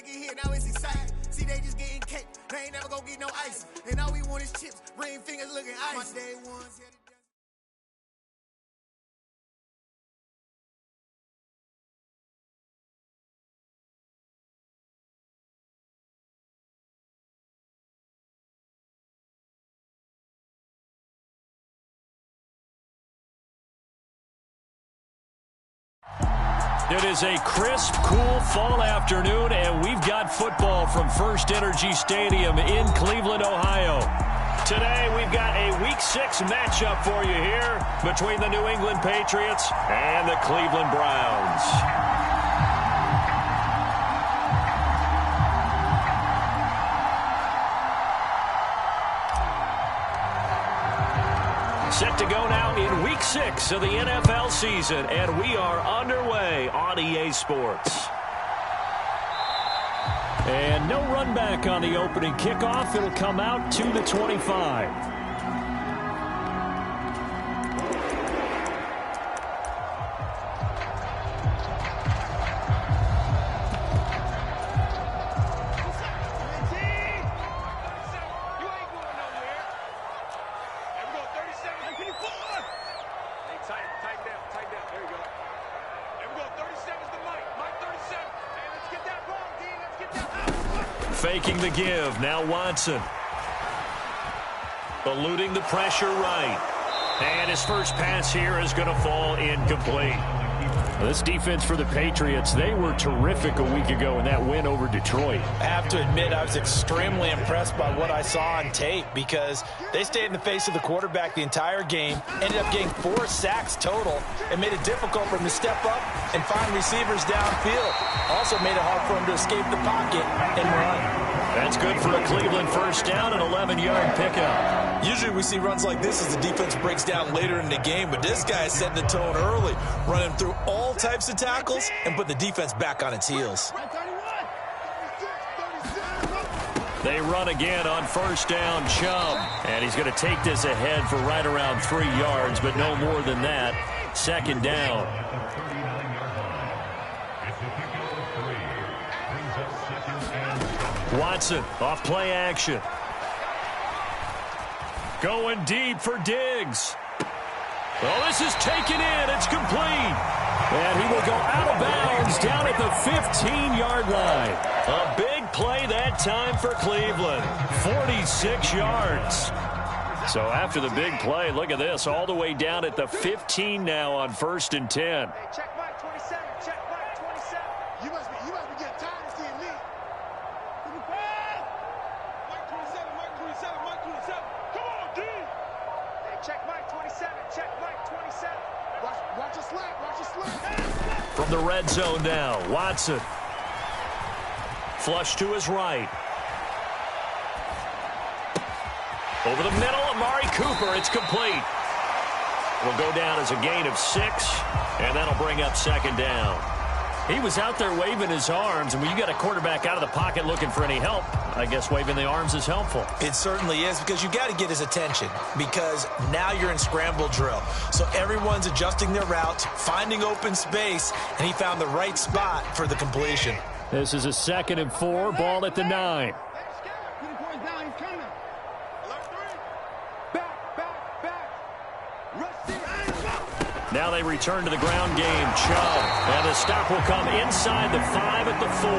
get hit, now it's exciting. See, they just getting cake. They ain't never gonna get no ice. And all we want is chips, ring fingers looking ice. My day ones, yeah. It is a crisp, cool fall afternoon, and we've got football from First Energy Stadium in Cleveland, Ohio. Today, we've got a Week 6 matchup for you here between the New England Patriots and the Cleveland Browns. Set to go now in Week 6 of the NFL season, and we are underway on EA Sports. And no run back on the opening kickoff. It'll come out to the 25. Faking the give. Now Watson. Eluding the pressure right. And his first pass here is going to fall incomplete. This defense for the Patriots, they were terrific a week ago in that win over Detroit. I have to admit, I was extremely impressed by what I saw on tape because they stayed in the face of the quarterback the entire game, ended up getting 4 sacks total, and made it difficult for him to step up and find receivers downfield. Also made it hard for him to escape the pocket and run. That's good for a Cleveland first down, an 11-yard pickup. Usually we see runs like this as the defense breaks down later in the game, but this guy is setting the tone early, running through all types of tackles and put the defense back on its heels. They run again on first down, Chubb. And he's going to take this ahead for right around 3 yards, but no more than that. Second down. Watson off play action. Going deep for Diggs. Oh, this is taken in. It's complete. And he will go out of bounds down at the 15-yard line. A big play that time for Cleveland. 46 yards. So after the big play, look at this. All the way down at the 15 now on 1st and 10. Hey, check Mike 27. Check Mike 27. You must be getting tired of seeing me. Mike 27. Mike 27. Mike 27. Come on, D. Hey, check Mike 27. Check Mike 27. Watch your slap. Watch your slap. From the red zone now, Watson. Flush to his right. Over the middle, Amari Cooper. It's complete. Will go down as a gain of 6, and that'll bring up second down. He was out there waving his arms, and when you got a quarterback out of the pocket looking for any help, I guess waving the arms is helpful. It certainly is, because you got to get his attention, because now you're in scramble drill. So everyone's adjusting their routes, finding open space, and he found the right spot for the completion. This is a 2nd and 4, ball at the 9. Now they return to the ground game. Chubb. And the stop will come inside the 5 at the 4.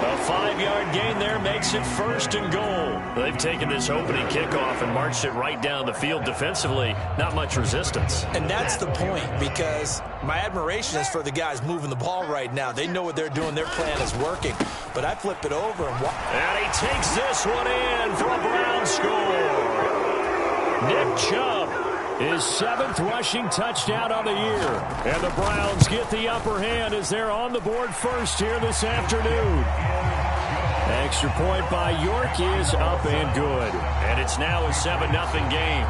A 5-yard gain there makes it 1st and goal. They've taken this opening kickoff and marched it right down the field defensively. Not much resistance. And that's the point, because my admiration is for the guys moving the ball right now. They know what they're doing. Their plan is working. But I flip it over. And he takes this one in for a Brown score. Nick Chubb. His 7th rushing touchdown on the year. And the Browns get the upper hand as they're on the board first here this afternoon. Extra point by York is up and good. And it's now a 7-0 game.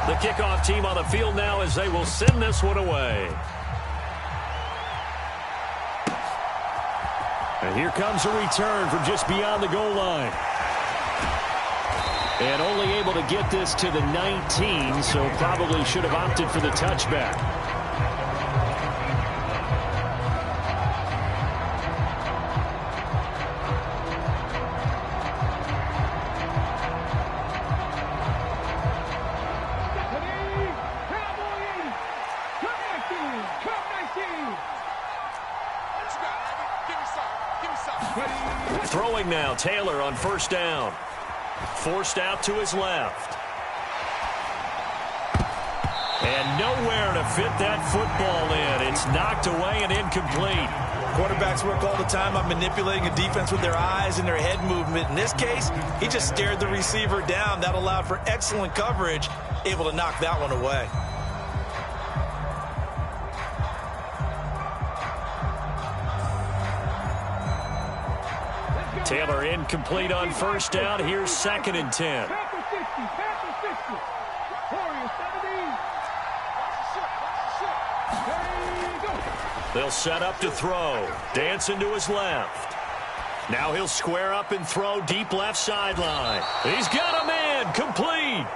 The kickoff team on the field now as they will send this one away. And here comes a return from just beyond the goal line. And only able to get this to the 19, so probably should have opted for the touchback. Throwing now, Taylor on first down. Forced out to his left. And nowhere to fit that football in. It's knocked away and incomplete. Quarterbacks work all the time on manipulating a defense with their eyes and their head movement. In this case, he just stared the receiver down. That allowed for excellent coverage, able to knock that one away. Taylor incomplete on first down. Here's 2nd and 10. They'll set up to throw. Dancing to his left. Now he'll square up and throw deep left sideline. He's got a man. Complete.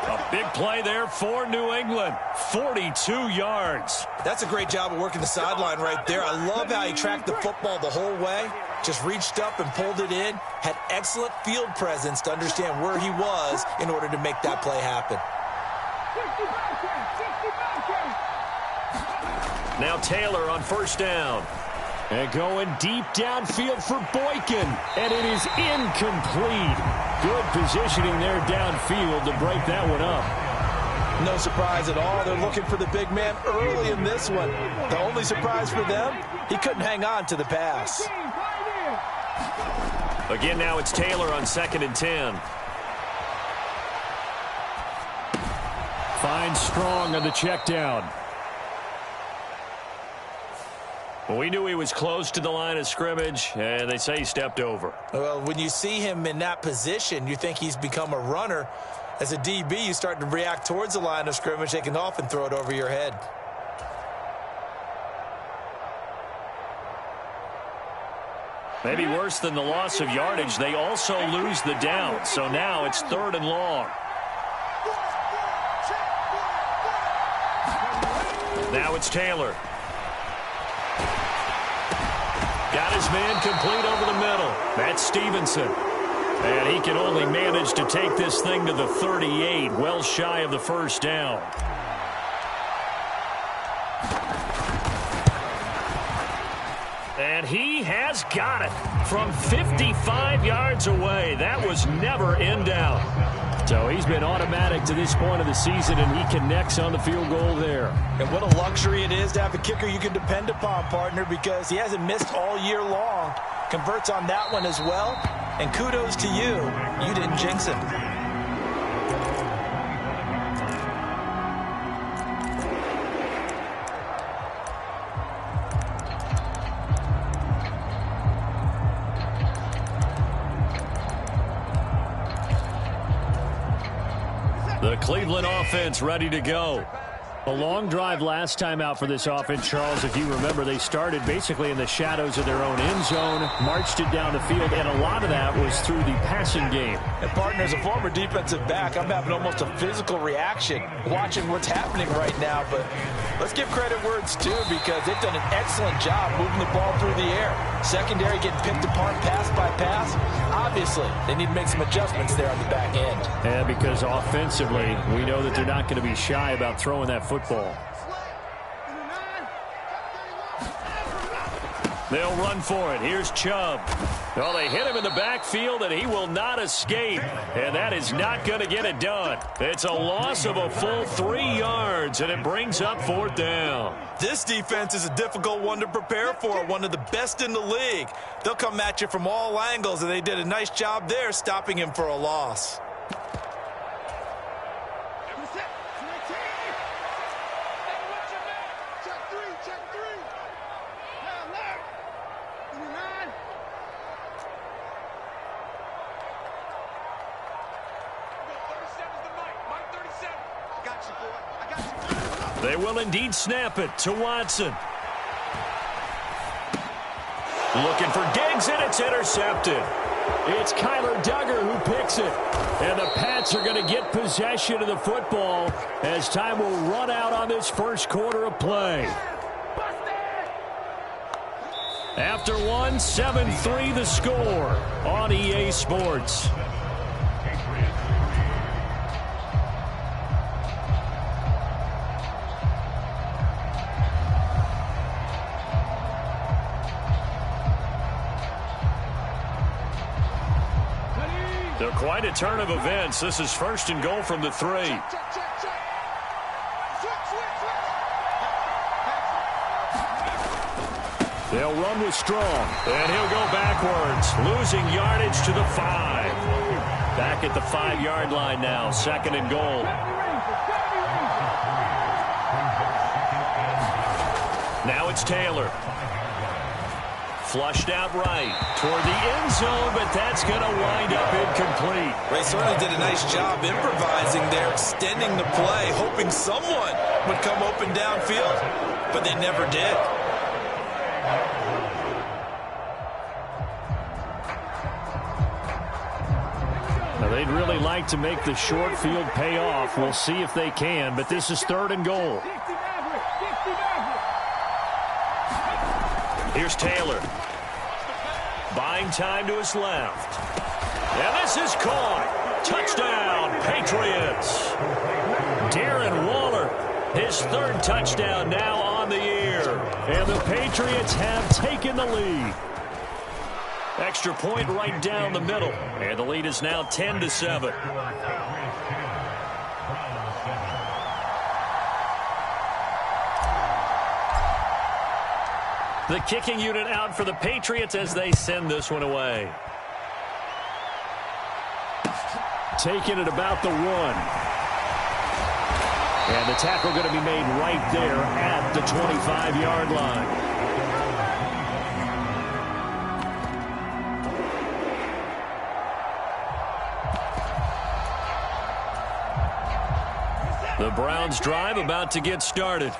A big play there for New England. 42 yards. That's a great job of working the sideline right there. I love how he tracked the football the whole way. Just reached up and pulled it in. Had excellent field presence to understand where he was in order to make that play happen. Now Taylor on first down. And going deep downfield for Boykin. And it is incomplete. Good positioning there downfield to break that one up. No surprise at all. They're looking for the big man early in this one. The only surprise for them, he couldn't hang on to the pass. Again, now it's Taylor on 2nd and 10. Finds Strong on the check down. Well, we knew he was close to the line of scrimmage, and they say he stepped over. Well, when you see him in that position, you think he's become a runner. As a DB, you start to react towards the line of scrimmage. They can often throw it over your head. Maybe worse than the loss of yardage, they also lose the down. So now it's 3rd and long. Now it's Taylor. Got his man complete over the middle. That's Stevenson. And he can only manage to take this thing to the 38, well shy of the first down. And he has got it from 55 yards away. That was never in doubt. So he's been automatic to this point of the season, and he connects on the field goal there. And what a luxury it is to have a kicker you can depend upon, partner, because he hasn't missed all year long. Converts on that one as well. And kudos to you. You didn't jinx him. The Cleveland offense ready to go. A long drive last time out for this offense, Charles. If you remember, they started basically in the shadows of their own end zone, marched it down the field, and a lot of that was through the passing game. And, partner, as a former defensive back, I'm having almost a physical reaction watching what's happening right now. But let's give credit where it's due, because they've done an excellent job moving the ball through the air. Secondary getting picked apart pass by pass. Obviously, they need to make some adjustments there on the back end. And because offensively, we know that they're not going to be shy about throwing that football. They'll run for it. Here's Chubb. Well, they hit him in the backfield, and he will not escape. And that is not going to get it done. It's a loss of a full 3 yards, and it brings up 4th down. This defense is a difficult one to prepare for, one of the best in the league. They'll come at you from all angles, and they did a nice job there stopping him for a loss. They will indeed snap it to Watson. Looking for Diggs, and it's intercepted. It's Kyler Duggar who picks it. And the Pats are going to get possession of the football as time will run out on this first quarter of play. After one, 7-3 the score on EA Sports. So quite a turn of events. This is first and goal from the 3. They'll run with Strong, and he'll go backwards, losing yardage to the 5. Back at the 5-yard line now, second and goal. Now it's Taylor. Flushed out right toward the end zone, but that's going to wind up incomplete. They certainly did a nice job improvising there, extending the play, hoping someone would come open downfield, but they never did. Now, they'd really like to make the short field pay off. We'll see if they can, but this is third and goal. Here's Taylor. Buying time to his left. And this is caught. Touchdown, Patriots. Darren Waller, his third touchdown now on the year. And the Patriots have taken the lead. Extra point right down the middle. And the lead is now 10-7. The kicking unit out for the Patriots as they send this one away. Taking it about the 1. And the tackle going to be made right there at the 25-yard line. The Browns drive about to get started.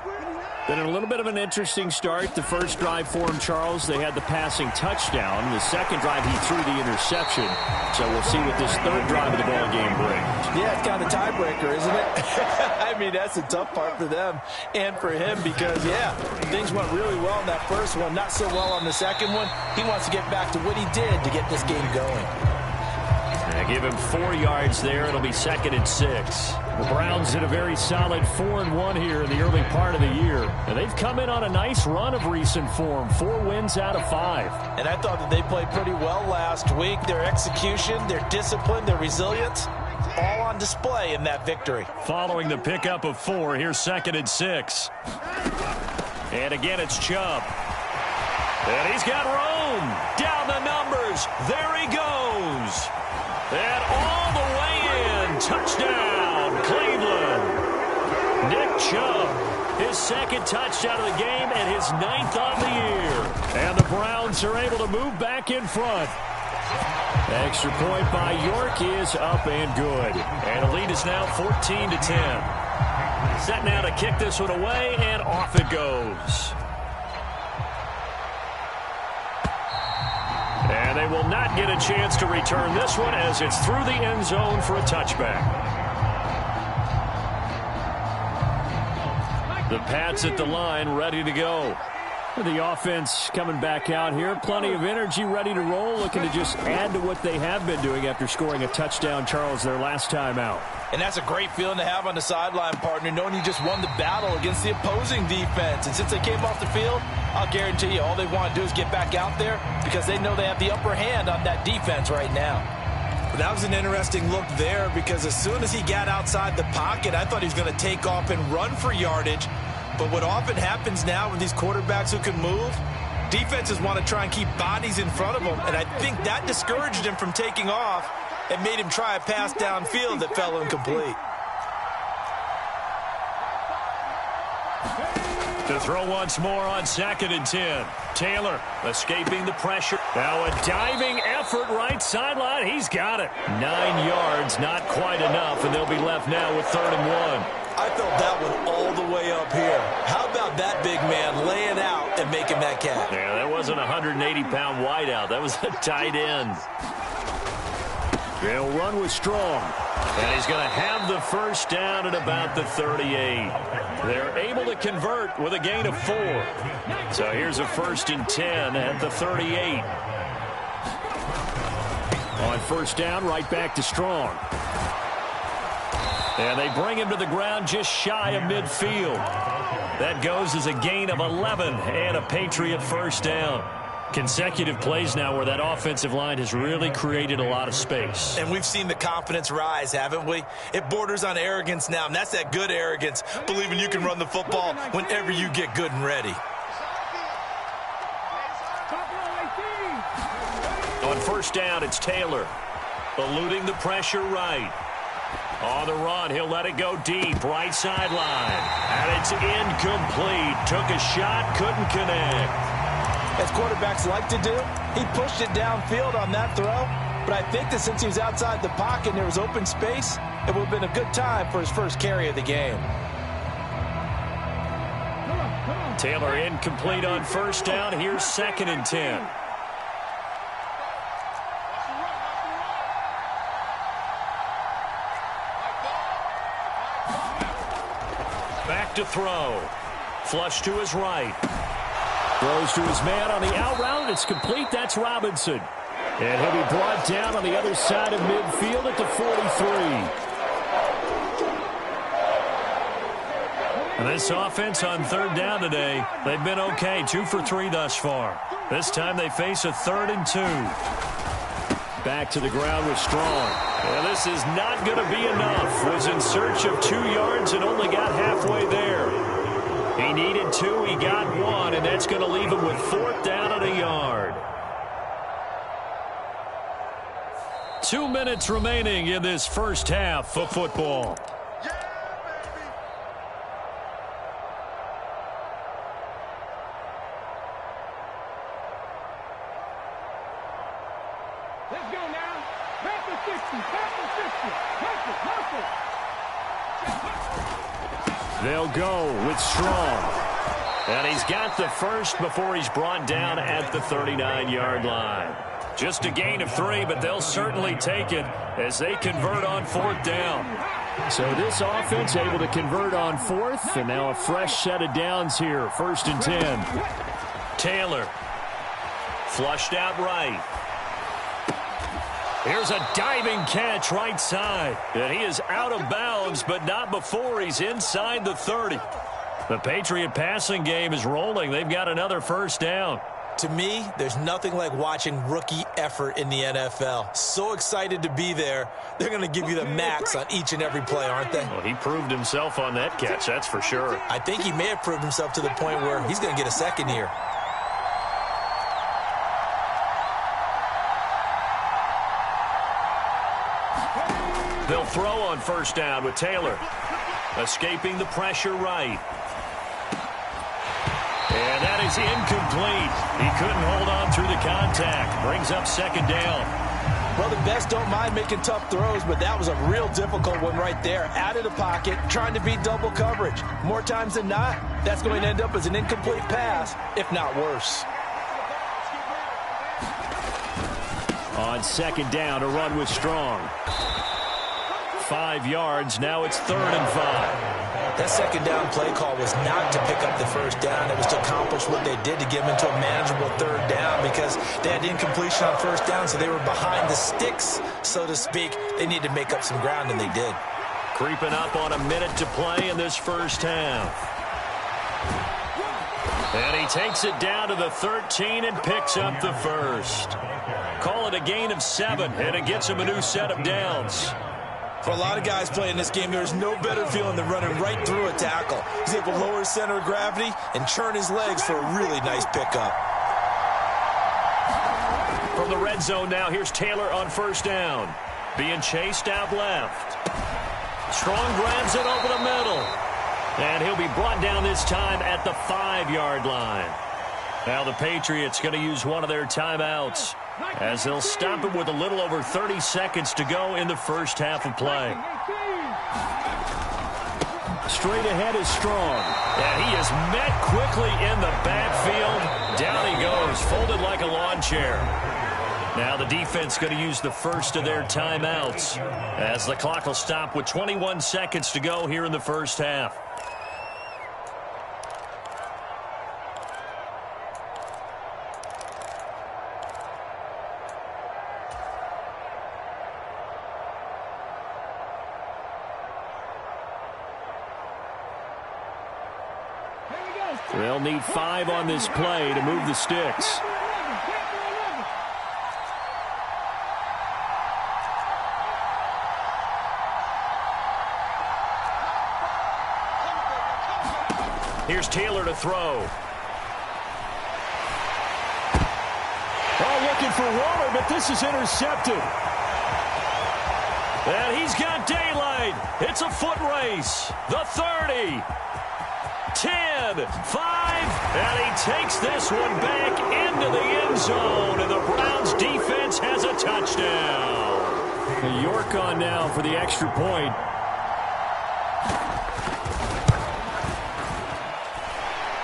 Been a little bit of an interesting start. The first drive for him, Charles, they had the passing touchdown. The second drive, he threw the interception. So we'll see what this third drive of the ball game brings. Yeah, it's kind of a tiebreaker, isn't it? I mean, that's the tough part for them and for him because, yeah, things went really well in that first one, not so well on the second one. He wants to get back to what he did to get this game going. They give him 4 yards there. It'll be 2nd and 6. The Browns did a very solid 4-1 here in the early part of the year. And they've come in on a nice run of recent form. 4 wins out of 5. And I thought that they played pretty well last week. Their execution, their discipline, their resilience, all on display in that victory. Following the pickup of 4, here's 2nd and 6. And again, it's Chubb. And he's got room. Down the numbers. There he goes. And all the way in. Touchdown, Cleveland. Nick Chubb, his 2nd touchdown of the game and his 9th on the year. And the Browns are able to move back in front. Extra point by York is up and good. And the lead is now 14-10. Set now to kick this one away, and off it goes. And they will not get a chance to return this one as it's through the end zone for a touchback. The Pats at the line, ready to go. The offense coming back out here. Plenty of energy, ready to roll, looking to just add to what they have been doing after scoring a touchdown, Charles, their last time out. And that's a great feeling to have on the sideline, partner, knowing you just won the battle against the opposing defense. And since they came off the field, I'll guarantee you all they want to do is get back out there because they know they have the upper hand on that defense right now. That was an interesting look there because as soon as he got outside the pocket, I thought he was going to take off and run for yardage. But what often happens now with these quarterbacks who can move, defenses want to try and keep bodies in front of them. And I think that discouraged him from taking off and made him try a pass downfield that fell incomplete. To throw once more on 2nd and 10. Taylor escaping the pressure. Now a diving effort right sideline. He's got it. 9 yards, not quite enough, and they'll be left now with 3rd and 1. I felt that one all the way up here. How about that big man laying out and making that catch? Yeah, that wasn't a 180-pound wideout. That was a tight end. They'll run with Strong. And he's going to have the first down at about the 38. They're able to convert with a gain of 4. So here's a 1st and 10 at the 38. On first down, right back to Strong. And they bring him to the ground just shy of midfield. That goes as a gain of 11 and a Patriot first down. Consecutive plays now where that offensive line has really created a lot of space. And we've seen the confidence rise, haven't we? It borders on arrogance now, and that's that good arrogance, believing you can run the football whenever you get good and ready. On first down, it's Taylor. Eluding the pressure right. On the run, he'll let it go deep, right sideline. And it's incomplete. Took a shot, couldn't connect. As quarterbacks like to do, he pushed it downfield on that throw. But I think that since he was outside the pocket and there was open space, it would have been a good time for his first carry of the game. Taylor incomplete on first down. Here's 2nd and 10. Back to throw. Flush to his right. Throws to his man on the out route. It's complete. That's Robinson. And he'll be brought down on the other side of midfield at the 43. And this offense on 3rd down today, they've been okay. 2 for 3 thus far. This time they face a 3rd and 2. Back to the ground with Strong. And this is not going to be enough. Was in search of 2 yards and only got halfway there. He needed 2, he got 1, and that's going to leave him with 4th down and a yard. 2 minutes remaining in this first half of football. Let's go now. Back to 60. Back to 60. They'll go with Strong. And he's got the first before he's brought down at the 39-yard line. Just a gain of 3, but they'll certainly take it as they convert on 4th down. So this offense able to convert on 4th, and now a fresh set of downs here. 1st and 10. Taylor. Flushed out right. Here's a diving catch right side. And he is out of bounds, but not before he's inside the 30. The Patriot passing game is rolling. They've got another first down. To me, there's nothing like watching rookie effort in the NFL. So excited to be there. They're going to give you the max on each and every play, aren't they? Well, he proved himself on that catch, that's for sure. I think he may have proved himself to the point where he's going to get a second here. They'll throw on first down with Taylor. Escaping the pressure right. And that is incomplete. He couldn't hold on through the contact. Brings up 2nd down. Well, the best don't mind making tough throws, but that was a real difficult one right there. Out of the pocket, trying to beat double coverage. More times than not, that's going to end up as an incomplete pass, if not worse. On 2nd down, a run with Strong. 5 yards. Now it's 3rd and 5. That 2nd down play call was not to pick up the first down. It was to accomplish what they did to get them into a manageable 3rd down because they had incompletion on first down, so they were behind the sticks, so to speak. They needed to make up some ground, and they did. Creeping up on a minute to play in this first half. And he takes it down to the 13 and picks up the first. Call it a gain of 7, and it gets him a new set of downs. For a lot of guys playing this game, there's no better feeling than running right through a tackle. He's able to lower his center of gravity and churn his legs for a really nice pickup. From the red zone now, here's Taylor on first down. Being chased out left. Strong grabs it over the middle. And he'll be brought down this time at the 5-yard line. Now the Patriots going to use one of their timeouts as they'll stop it with a little over 30 seconds to go in the first half of play. Straight ahead is Strong. And he is met quickly in the backfield. Down he goes, folded like a lawn chair. Now the defense going to use the first of their timeouts as the clock will stop with 21 seconds to go here in the first half. They'll need 5 on this play to move the sticks. Here's Taylor to throw. Oh, looking for Waller, but this is intercepted. And he's got daylight. It's a foot race. The 30. 10, 5, and he takes this one back into the end zone, and the Browns defense has a touchdown. York on now for the extra point.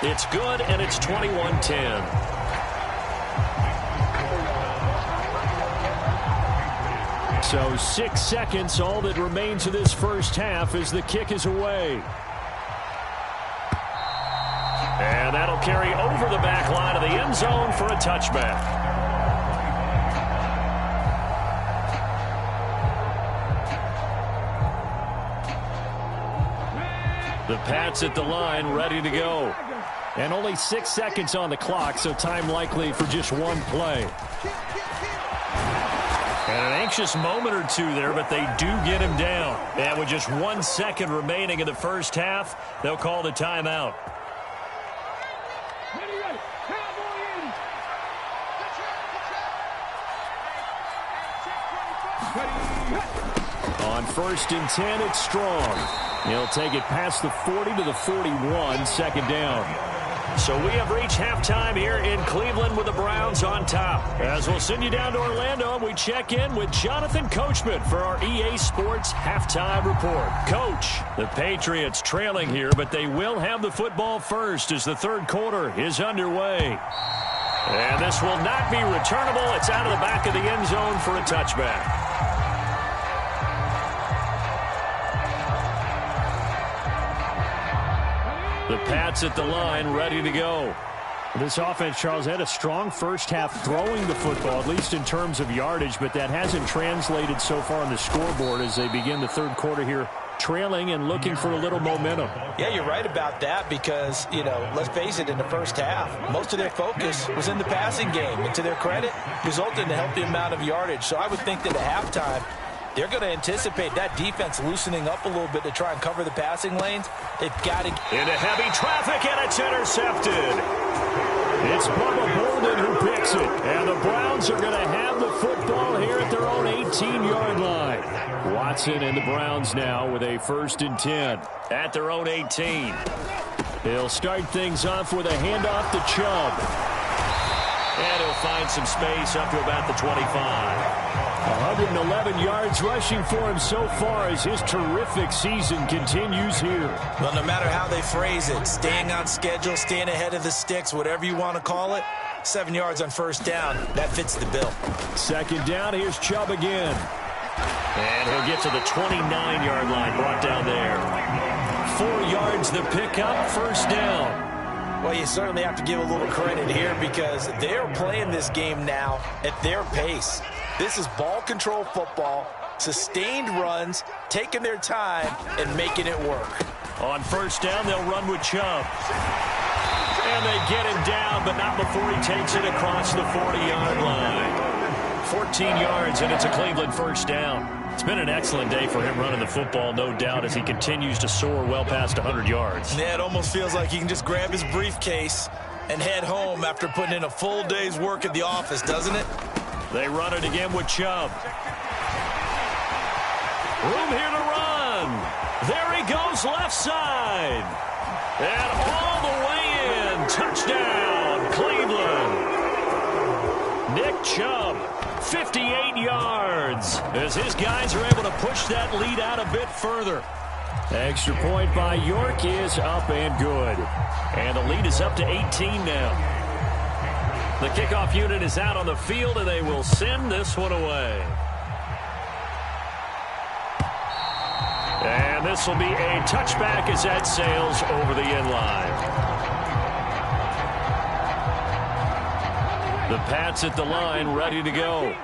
It's good, and it's 21-10. So 6 seconds, all that remains of this first half as the kick is away. And that'll carry over the back line of the end zone for a touchback. The Pats at the line, ready to go. And only 6 seconds on the clock, so time likely for just one play. And an anxious moment or two there, but they do get him down. And with just 1 second remaining in the first half, they'll call the timeout. On 1st and 10, it's Strong. He'll take it past the 40 to the 41, second down. So we have reached halftime here in Cleveland with the Browns on top. As we'll send you down to Orlando, and we check in with Jonathan Coachman for our EA Sports Halftime Report. Coach, the Patriots trailing here, but they will have the football first as the third quarter is underway. And this will not be returnable. It's out of the back of the end zone for a touchback. The Pats at the line, ready to go. This offense, Charles, had a strong first half throwing the football, at least in terms of yardage, but that hasn't translated so far on the scoreboard as they begin the third quarter here, trailing and looking for a little momentum. Yeah, you're right about that because, let's face it, in the first half, most of their focus was in the passing game. And to their credit, resulted in a healthy amount of yardage. So I would think that at halftime, they're going to anticipate that defense loosening up a little bit to try and cover the passing lanes. They've got to... Into heavy traffic, and it's intercepted. It's Bubba Bolden who picks it. And the Browns are going to have the football here at their own 18-yard line. Watson and the Browns now with a 1st and 10 at their own 18. They'll start things off with a handoff to Chubb. And he'll find some space up to about the 25. 111 yards rushing for him so far as his terrific season continues here. Well, no matter how they phrase it, staying on schedule, staying ahead of the sticks, whatever you want to call it, 7 yards on first down, that fits the bill. Second down, here's Chubb again. And he'll get to the 29-yard line, brought down there. 4 yards the pickup, first down. Well, you certainly have to give a little credit here because they're playing this game now at their pace. This is ball control football, sustained runs, taking their time, and making it work. On first down, they'll run with Chubb. And they get him down, but not before he takes it across the 40-yard line. 14 yards, and it's a Cleveland first down. It's been an excellent day for him running the football, no doubt, as he continues to soar well past 100 yards. Yeah, it almost feels like he can just grab his briefcase and head home after putting in a full day's work at the office, doesn't it? They run it again with Chubb. Room here to run. There he goes, left side. And all the way in. Touchdown, Cleveland. Nick Chubb, 58 yards, as his guys are able to push that lead out a bit further. Extra point by York is up and good. And the lead is up to 18 now. The kickoff unit is out on the field, and they will send this one away. And this will be a touchback as that sails over the end line. The Pats at the line, ready to go.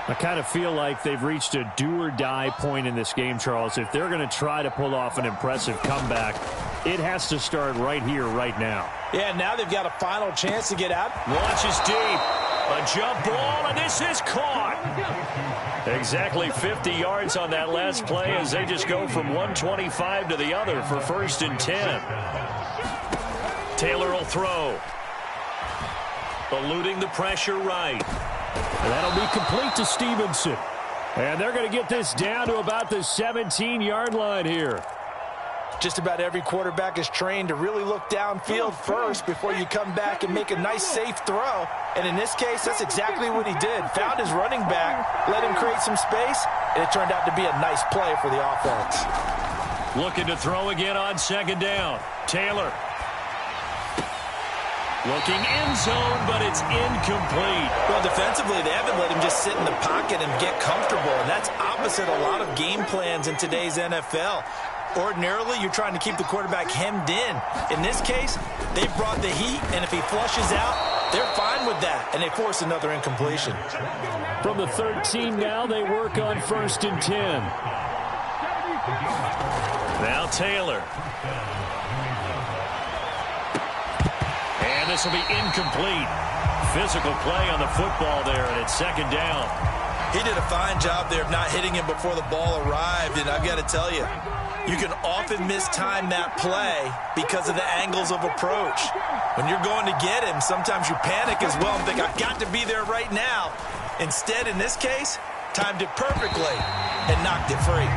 I kind of feel like they've reached a do-or-die point in this game, Charles. If they're going to try to pull off an impressive comeback, it has to start right here, right now. Yeah, now they've got a final chance to get out. Launches deep. A jump ball, and this is caught. Exactly 50 yards on that last play as they just go from 125 to the other for 1st and 10. Taylor will throw. Eluding the pressure right. And that'll be complete to Stevenson. And they're going to get this down to about the 17-yard line here. Just about every quarterback is trained to really look downfield first before you come back and make a nice, safe throw. And in this case, that's exactly what he did. Found his running back, let him create some space, and it turned out to be a nice play for the offense. Looking to throw again on 2nd down. Taylor. Looking end zone, but it's incomplete. Well, defensively, they haven't let him just sit in the pocket and get comfortable, and that's opposite a lot of game plans in today's NFL. Ordinarily, you're trying to keep the quarterback hemmed in. In this case, they've brought the heat, and if he flushes out, they're fine with that, and they force another incompletion. From the 13 now, they work on 1st and 10. Now Taylor. And this will be incomplete. Physical play on the football there, and it's 2nd down. He did a fine job there of not hitting him before the ball arrived, and I've got to tell you, you can often mistime that play because of the angles of approach. When you're going to get him, sometimes you panic as well and think, I've got to be there right now. Instead, in this case, timed it perfectly and knocked it free.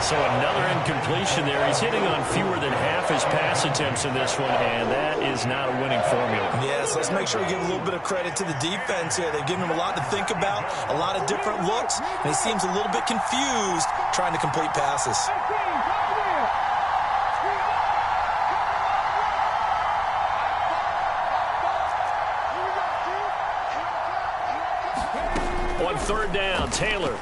So another incompletion there. He's hitting on fewer than half his pass attempts in this one, and that is not a winning formula. Yes, let's make sure we give a little bit of credit to the defense here. They've given him a lot to think about, a lot of different looks, and he seems a little bit confused trying to complete passes. On 3rd down, Taylor.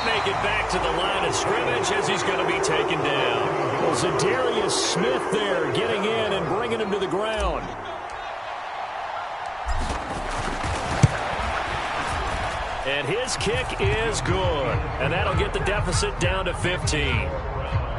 Make it back to the line of scrimmage as he's going to be taken down. Well, Zadarius Smith there getting in and bringing him to the ground. And his kick is good. And that'll get the deficit down to 15.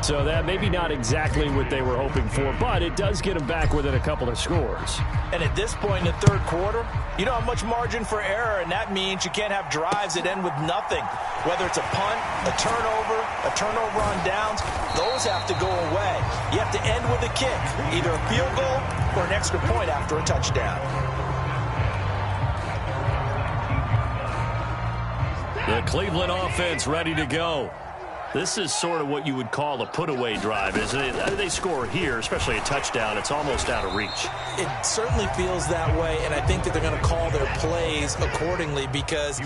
So that maybe not exactly what they were hoping for, but it does get them back within a couple of scores. And at this point in the 3rd quarter, you don't have much margin for error, and that means you can't have drives that end with nothing. Whether it's a punt, a turnover on downs, those have to go away. You have to end with a kick, either a field goal or an extra point after a touchdown. The Cleveland offense ready to go. This is sort of what you would call a put-away drive, isn't it? They score here, especially a touchdown. It's almost out of reach. It certainly feels that way, and I think that they're going to call their plays accordingly because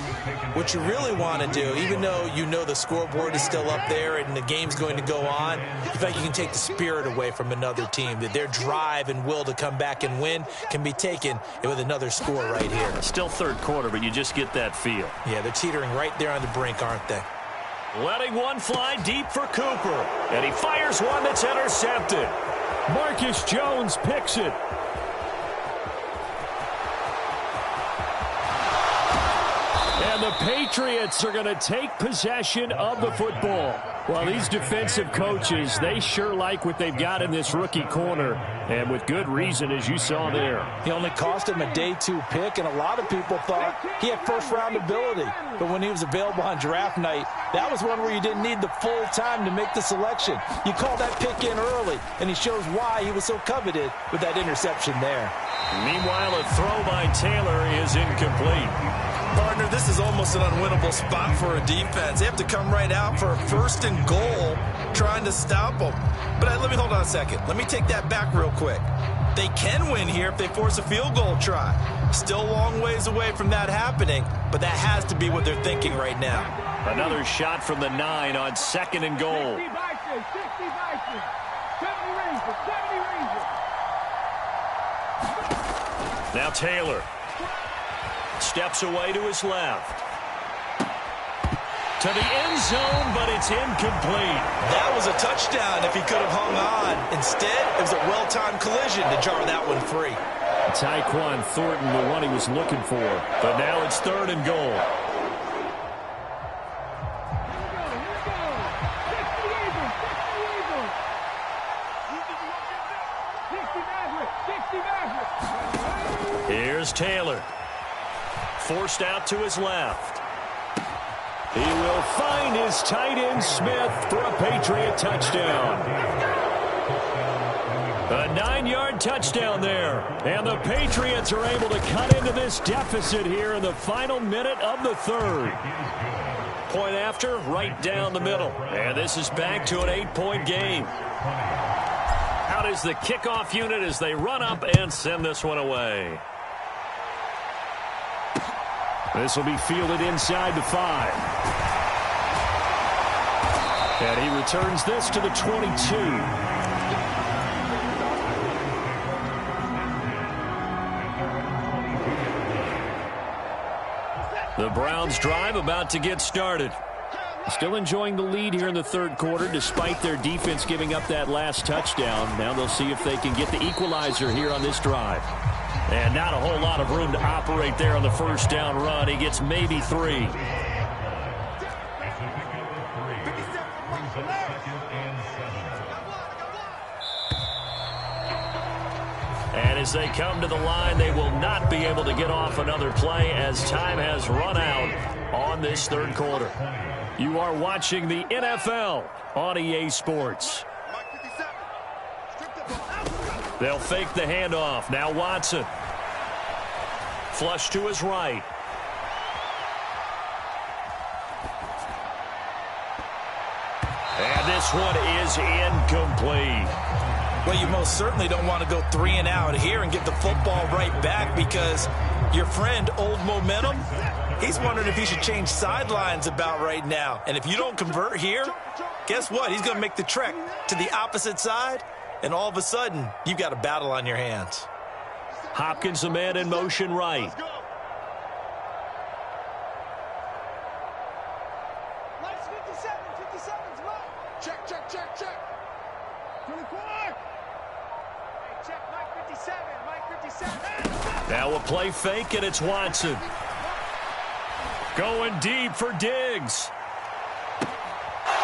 what you really want to do, even though you know the scoreboard is still up there and the game's going to go on, you feel like you can take the spirit away from another team, that their drive and will to come back and win can be taken with another score right here. Still 3rd quarter, but you just get that feel. Yeah, they're teetering right there on the brink, aren't they? Letting one fly deep for Cooper. And he fires one that's intercepted. Marcus Jones picks it. And the Patriots are going to take possession of the football. Well, these defensive coaches, they sure like what they've got in this rookie corner. And with good reason, as you saw there. He only cost him a day 2 pick, and a lot of people thought he had 1st-round ability. But when he was available on draft night, that was one where you didn't need the full time to make the selection. You call that pick in early, and he shows why he was so coveted with that interception there. Meanwhile, a throw by Taylor is incomplete. Partner, this is almost an unwinnable spot for a defense. They have to come right out for a 1st and goal trying to stop them. But let me hold on a second. Let me take that back real quick. They can win here if they force a field goal try. Still a long ways away from that happening, but that has to be what they're thinking right now. Another shot from the 9 on 2nd and goal. Now Taylor steps away to his left. To the end zone, but it's incomplete. That was a touchdown if he could have hung on. Instead, it was a well-timed collision to jar that one free. Tyquan Thornton, the one he was looking for. But now it's 3rd and goal. Here's Taylor. Forced out to his left. He will find his tight end Smith for a Patriot touchdown. A 9-yard touchdown there. And the Patriots are able to cut into this deficit here in the final minute of the 3rd. Point after, right down the middle. And this is back to an 8-point game. Out is the kickoff unit as they run up and send this one away. This will be fielded inside the 5. And he returns this to the 22. The Browns drive about to get started. Still enjoying the lead here in the 3rd quarter despite their defense giving up that last touchdown. Now they'll see if they can get the equalizer here on this drive. And not a whole lot of room to operate there on the 1st down run. He gets maybe 3. And as they come to the line, they will not be able to get off another play as time has run out on this 3rd quarter. You are watching the NFL on EA Sports. They'll fake the handoff. Now Watson. Flush to his right. And this one is incomplete. Well, you most certainly don't want to go 3 and out here and get the football right back because your friend, Old Momentum, he's wondering if he should change sidelines about right now. And if you don't convert here, guess what? He's going to make the trek to the opposite side, and all of a sudden, you've got a battle on your hands. Hopkins, a man in motion right. Check, check, check, check. 24. Check, Mike 57, Mike 57. Now a play fake, and it's Watson. Going deep for Diggs.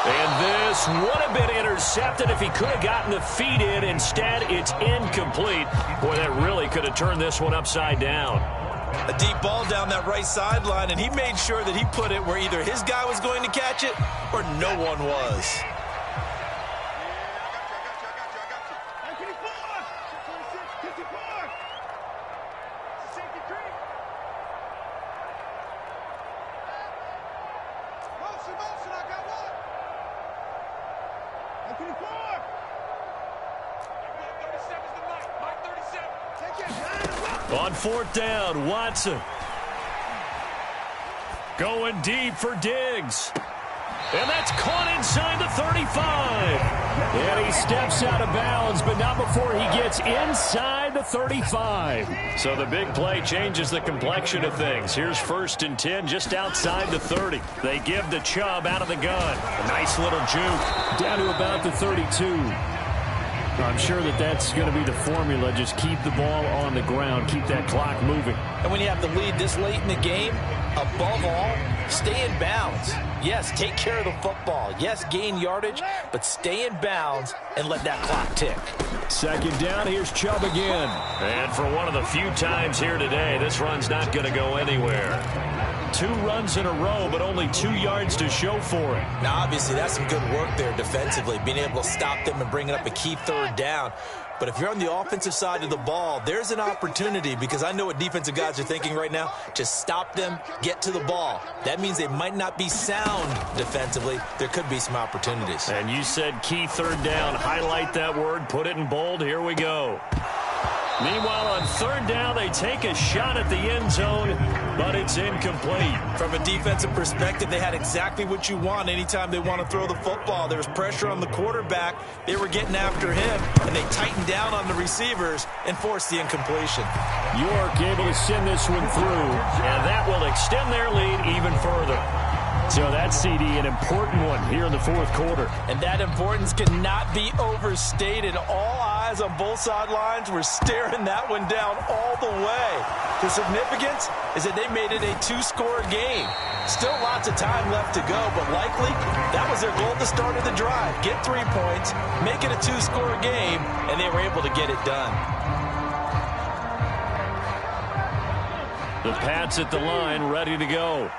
And this would have been intercepted if he could have gotten the feet in. Instead, it's incomplete. Boy, that really could have turned this one upside down. A deep ball down that right sideline, and he made sure that he put it where either his guy was going to catch it or no one was. On 4th down, Watson. Going deep for Diggs. And that's caught inside the 35. And he steps out of bounds, but not before he gets inside the 35. So the big play changes the complexion of things. Here's 1st and 10 just outside the 30. They give the Chubb out of the gun. A nice little juke. Down to about the 32. I'm sure that that's going to be the formula. Just keep the ball on the ground. Keep that clock moving. And when you have the lead this late in the game, above all, stay in bounds. Yes, take care of the football. Yes, gain yardage, but stay in bounds and let that clock tick. 2nd down, here's Chubb again. And for one of the few times here today, this run's not going to go anywhere. 2 runs in a row, but only 2 yards to show for it. Now, obviously, that's some good work there defensively, being able to stop them and bringing up a key 3rd down. But if you're on the offensive side of the ball, there's an opportunity because I know what defensive guys are thinking right now. Just stop them, get to the ball. That means they might not be sound defensively. There could be some opportunities. And you said key 3rd down. Highlight that word, put it in bold. Here we go. Meanwhile, on third down, they take a shot at the end zone, but it's incomplete. From a defensive perspective, they had exactly what you want anytime they want to throw the football. There was pressure on the quarterback. They were getting after him, and they tightened down on the receivers and forced the incompletion. York able to send this one through, and that will extend their lead even further. So that CD, an important one here in the fourth quarter. And that importance cannot be overstated. All eyes on both sidelines were staring that one down all the way. The significance is that they made it a two-score game. Still lots of time left to go, but likely that was their goal at the start of the drive. Get 3 points, make it a two-score game, and they were able to get it done. The Pats at the line, ready to go.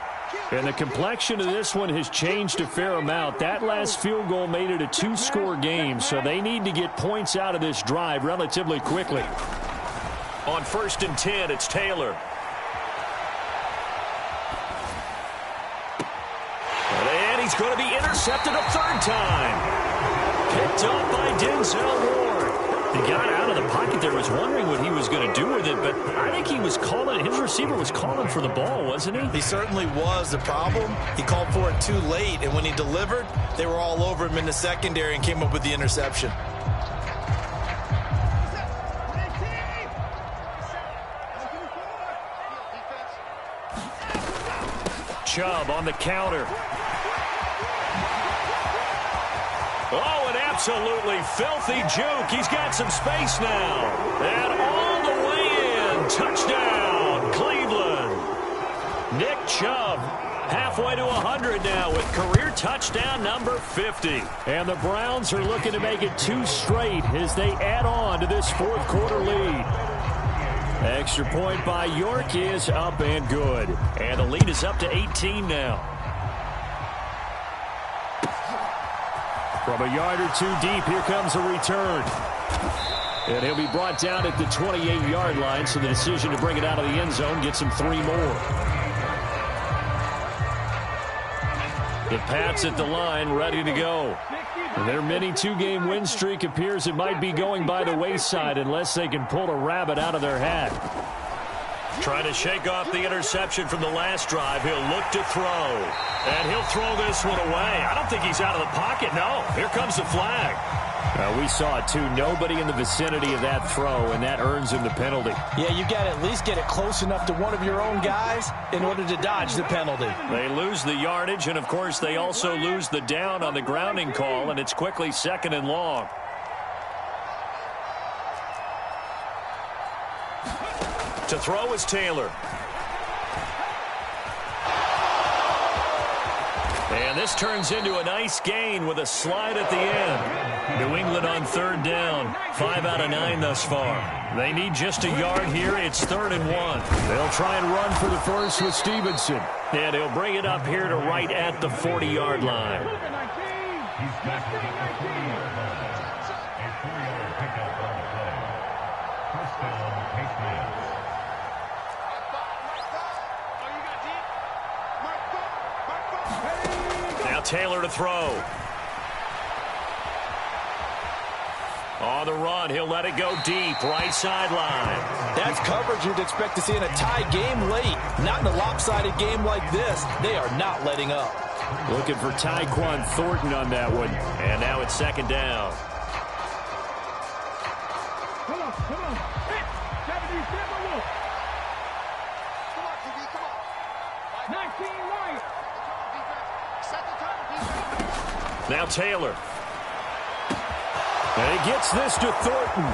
And the complexion of this one has changed a fair amount. That last field goal made it a two-score game, so they need to get points out of this drive relatively quickly. On 1st and 10, it's Taylor. And he's going to be intercepted a third time. Picked up by Denzel Ward. The guy out of the pocket there was wondering what he was going to do with it, but I think he was calling, his receiver was calling for the ball, wasn't he? He certainly was. The problem, he called for it too late, and when he delivered, they were all over him in the secondary and came up with the interception. Chubb on the counter. Oh, an absolutely filthy juke. He's got some space now. And all the way in. Touchdown, Cleveland. Nick Chubb halfway to 100 now with career touchdown number 50. And the Browns are looking to make it 2 straight as they add on to this fourth quarter lead. Extra point by York is up and good. And the lead is up to 18 now. From a yard or two deep, here comes a return. And he'll be brought down at the 28-yard line, so the decision to bring it out of the end zone gets him 3 more. The Pats at the line, ready to go. Their mini 2-game win streak appears it might be going by the wayside unless they can pull a rabbit out of their hat. Trying to shake off the interception from the last drive. He'll look to throw. And he'll throw this one away. I don't think he's out of the pocket. No, here comes the flag. We saw it, too. Nobody in the vicinity of that throw, and that earns him the penalty. Yeah, you got to at least get it close enough to one of your own guys in order to dodge the penalty. They lose the yardage, and, of course, they also lose the down on the grounding call, and it's quickly 2nd and long. To throw is Taylor. And this turns into a nice gain with a slide at the end. New England on 3rd down. 5 out of 9 thus far. They need just a yard here. It's 3rd and 1. They'll try and run for the first with Stevenson. And he'll bring it up here to right at the 40-yard line. Taylor to throw. On the run, he'll let it go deep, right sideline. That's coverage you'd expect to see in a tie game late. Not in a lopsided game like this. They are not letting up. Looking for Tyquan Thornton on that one. And now it's 2nd down. Come on. Come on, TV, come on. 19 right. Now Taylor. And he gets this to Thornton.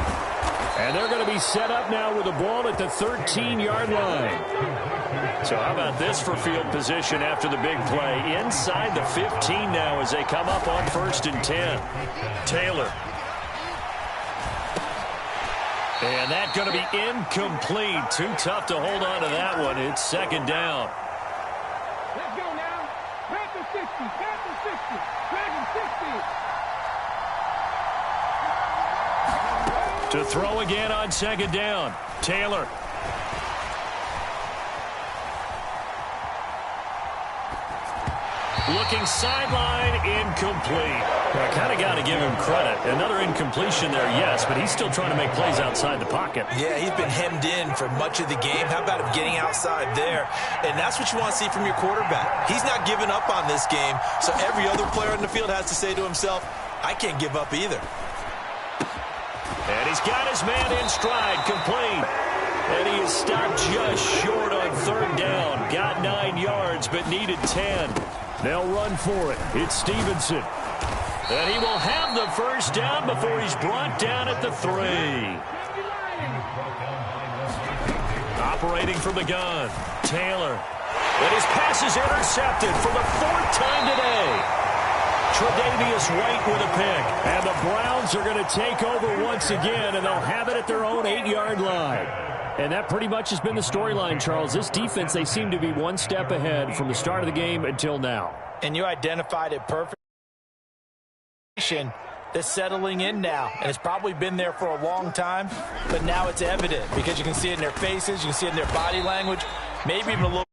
And they're going to be set up now with the ball at the 13-yard line. So how about this for field position after the big play? Inside the 15 now as they come up on 1st and 10. Taylor. And that's going to be incomplete. Too tough to hold on to that one. It's 2nd down. Let's go now. Panther 60, Panther 60, Dragon 60. To throw again on 2nd down. Taylor. Looking sideline, incomplete. I kind of got to give him credit. Another incompletion there, yes, but he's still trying to make plays outside the pocket. Yeah, he's been hemmed in for much of the game. How about him getting outside there? And that's what you want to see from your quarterback. He's not giving up on this game, so every other player on the field has to say to himself, I can't give up either. And he's got his man in stride, complete. And he is stopped just short on third down. Got 9 yards, but needed 10. They'll run for it. It's Stevenson. And he will have the first down before he's brought down at the 3. Operating from the gun, Taylor. And his pass is intercepted for the 4th time today. Tre'Davious White with a pick. And the Browns are going to take over once again, and they'll have it at their own 8-yard line. And that pretty much has been the storyline, Charles. This defense, they seem to be one step ahead from the start of the game until now. And you identified it perfectly. They're settling in now, and it's probably been there for a long time, but now it's evident because you can see it in their faces, you can see it in their body language, maybe even a little